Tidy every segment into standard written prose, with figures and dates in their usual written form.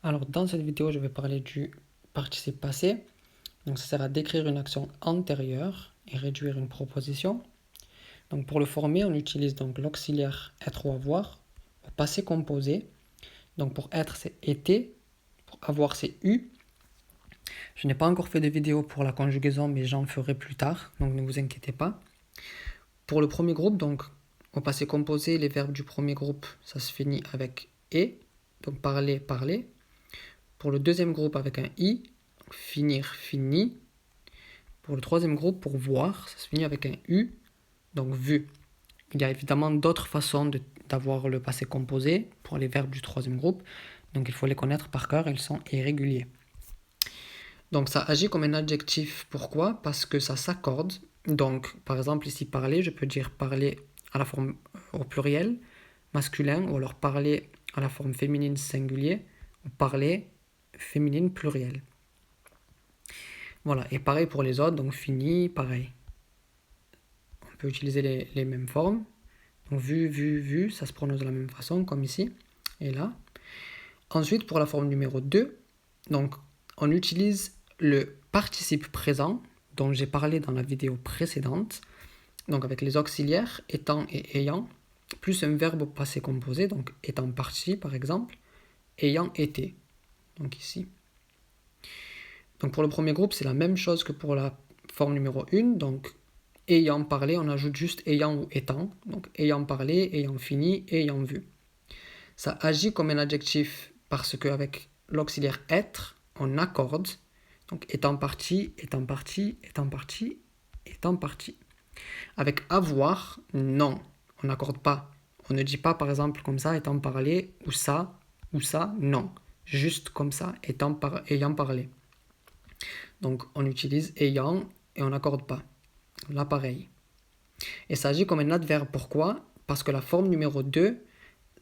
Alors, dans cette vidéo, je vais parler du participe passé. Donc, ça sert à décrire une action antérieure et réduire une proposition. Donc, pour le former, on utilise donc l'auxiliaire être ou avoir. Au passé composé, donc pour être, c'est été. Pour avoir, c'est eu. Je n'ai pas encore fait de vidéo pour la conjugaison, mais j'en ferai plus tard. Donc, ne vous inquiétez pas. Pour le premier groupe, donc, au passé composé, les verbes du premier groupe, ça se finit avec et. Donc, parler, parler. Pour le deuxième groupe, avec un i, finir, fini. Pour le troisième groupe, pour voir, ça se finit avec un u, donc vu. Il y a évidemment d'autres façons d'avoir le passé composé pour les verbes du troisième groupe, donc il faut les connaître par cœur, ils sont irréguliers. Donc ça agit comme un adjectif, pourquoi? Parce que ça s'accorde. Donc par exemple ici parler, je peux dire parler à la forme au pluriel, masculin, ou alors parler à la forme féminine singulier, ou parler féminine pluriel. Voilà, et pareil pour les autres, donc fini, pareil. On peut utiliser les mêmes formes. Donc vu, vu, vu, ça se prononce de la même façon, comme ici et là. Ensuite, pour la forme numéro 2, donc on utilise le participe présent, dont j'ai parlé dans la vidéo précédente, donc avec les auxiliaires étant et ayant, plus un verbe au passé composé, donc étant parti par exemple, ayant été, donc ici. Donc pour le premier groupe, c'est la même chose que pour la forme numéro 1, donc ayant parlé, on ajoute juste ayant ou étant, donc ayant parlé, ayant fini, ayant vu. Ça agit comme un adjectif parce qu'avec l'auxiliaire être, on accorde, donc étant parti, étant parti, étant parti, étant parti. Avec avoir, non, on n'accorde pas. On ne dit pas par exemple comme ça, étant parlé, ou ça, non. Juste comme ça, ayant parlé. Donc on utilise ayant et on n'accorde pas. Là pareil. Et ça agit comme un adverbe. Pourquoi? Parce que la forme numéro 2,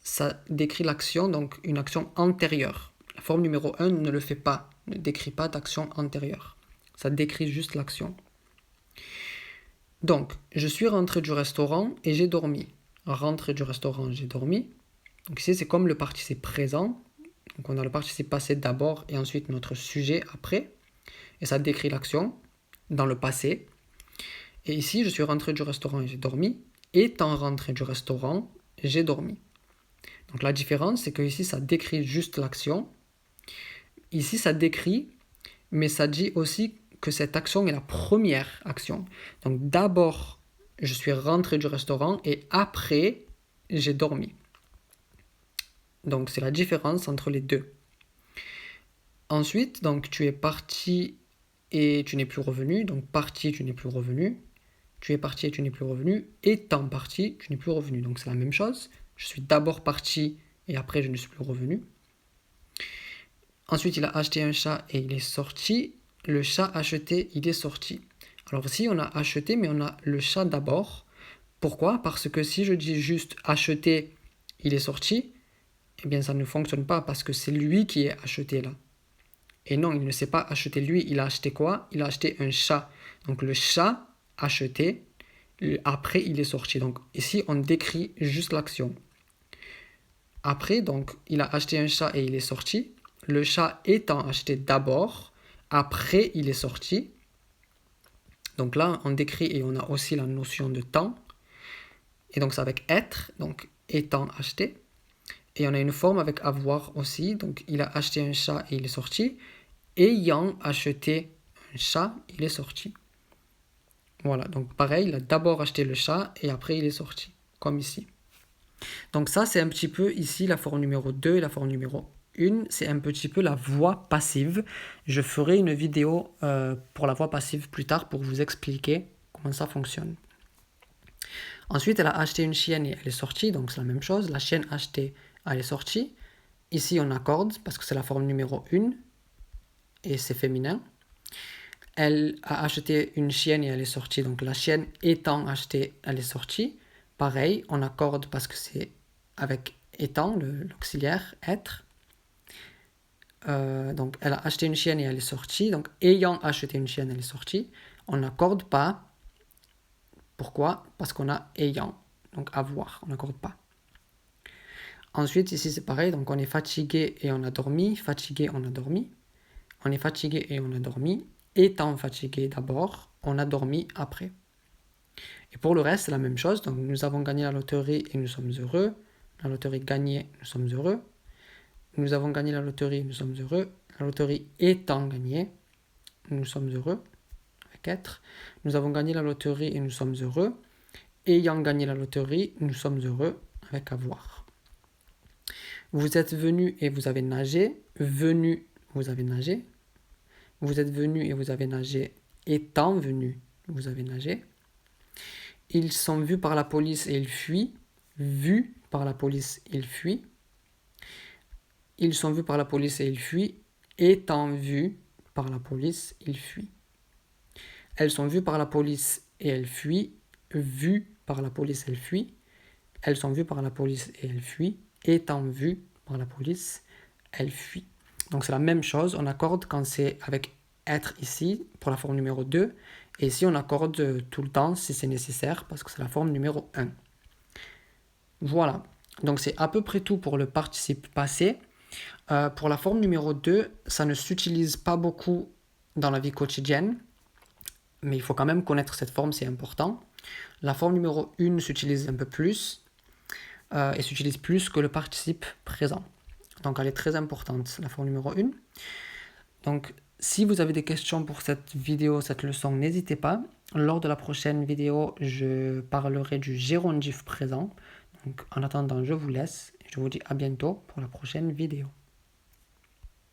ça décrit l'action, donc une action antérieure. La forme numéro 1 ne le fait pas, ne décrit pas d'action antérieure. Ça décrit juste l'action. Donc, je suis rentré du restaurant et j'ai dormi. Rentré du restaurant, j'ai dormi. Donc ici, c'est comme le participe présent. Donc on a le participe passé d'abord et ensuite notre sujet après. Et ça décrit l'action dans le passé. Et ici, je suis rentré du restaurant et j'ai dormi. Étant rentré du restaurant, j'ai dormi. Donc la différence, c'est que ici, ça décrit juste l'action. Ici, ça décrit, mais ça dit aussi que cette action est la première action. Donc d'abord, je suis rentré du restaurant et après, j'ai dormi. Donc c'est la différence entre les deux. Ensuite, donc tu es parti et tu n'es plus revenu. Donc parti, tu n'es plus revenu. Tu es parti et tu n'es plus revenu. Étant parti, tu n'es plus revenu. Donc c'est la même chose. Je suis d'abord parti et après je ne suis plus revenu. Ensuite, il a acheté un chat et il est sorti. Le chat acheté, il est sorti. Alors ici, on a acheté, mais on a le chat d'abord. Pourquoi? Parce que si je dis juste acheté, il est sorti, eh bien ça ne fonctionne pas parce que c'est lui qui est acheté là. Et non, il ne s'est pas acheté lui. Il a acheté quoi? Il a acheté un chat. Donc le chat acheté, après il est sorti. Donc ici, on décrit juste l'action. Après, donc, il a acheté un chat et il est sorti. Le chat étant acheté d'abord, après il est sorti. Donc là, on décrit et on a aussi la notion de temps. Et donc c'est avec être, donc étant acheté. Et on a une forme avec avoir aussi. Donc il a acheté un chat et il est sorti. Ayant acheté un chat, il est sorti. Voilà, donc pareil, il a d'abord acheté le chat et après il est sorti, comme ici. Donc ça, c'est un petit peu ici la forme numéro 2 et la forme numéro 1. C'est un petit peu la voix passive. Je ferai une vidéo pour la voix passive plus tard pour vous expliquer comment ça fonctionne. Ensuite, elle a acheté une chienne et elle est sortie. Donc c'est la même chose. La chienne achetée, elle est sortie. Ici, on accorde parce que c'est la forme numéro 1 et c'est féminin. Elle a acheté une chienne et elle est sortie. Donc la chienne étant achetée, elle est sortie. Pareil, on accorde parce que c'est avec étant, l'auxiliaire, être. Donc elle a acheté une chienne et elle est sortie. Donc ayant acheté une chienne, elle est sortie. On n'accorde pas. Pourquoi? Parce qu'on a ayant. Donc avoir, on n'accorde pas. Ensuite, ici, c'est pareil. Donc, on est fatigué et on a dormi. Fatigué, on a dormi. On est fatigué et on a dormi. Étant fatigué d'abord, on a dormi après. Et pour le reste, c'est la même chose. Donc, nous avons gagné la loterie et nous sommes heureux. La loterie gagnée, nous sommes heureux. Nous avons gagné la loterie, nous sommes heureux. La loterie étant gagnée, nous sommes heureux. Avec être. Nous avons gagné la loterie et nous sommes heureux. Ayant gagné la loterie, nous sommes heureux. Avec avoir. Vous êtes venu et vous avez nagé. Venu, vous avez nagé. Vous êtes venu et vous avez nagé. Étant venu, vous avez nagé. Ils sont vus par la police et ils fuient. Vus par la police, ils fuient. Ils sont vus par la police et ils fuient. Étant vus par la police, ils fuient. Elles sont vues par la police et elles fuient. Vues par la police, elles fuient. Elles sont vues par la police et elles fuient. Étant vues par la police, elles fuient. Donc c'est la même chose, on accorde quand c'est avec être ici pour la forme numéro 2. Et ici on accorde tout le temps si c'est nécessaire parce que c'est la forme numéro 1. Voilà, donc c'est à peu près tout pour le participe passé. Pour la forme numéro 2, ça ne s'utilise pas beaucoup dans la vie quotidienne, mais il faut quand même connaître cette forme, c'est important. La forme numéro 1 s'utilise un peu plus et s'utilise plus que le participe présent. Donc elle est très importante, la forme numéro 1. Donc si vous avez des questions pour cette vidéo, cette leçon, n'hésitez pas. Lors de la prochaine vidéo, je parlerai du gérondif présent. Donc en attendant, je vous laisse et je vous dis à bientôt pour la prochaine vidéo.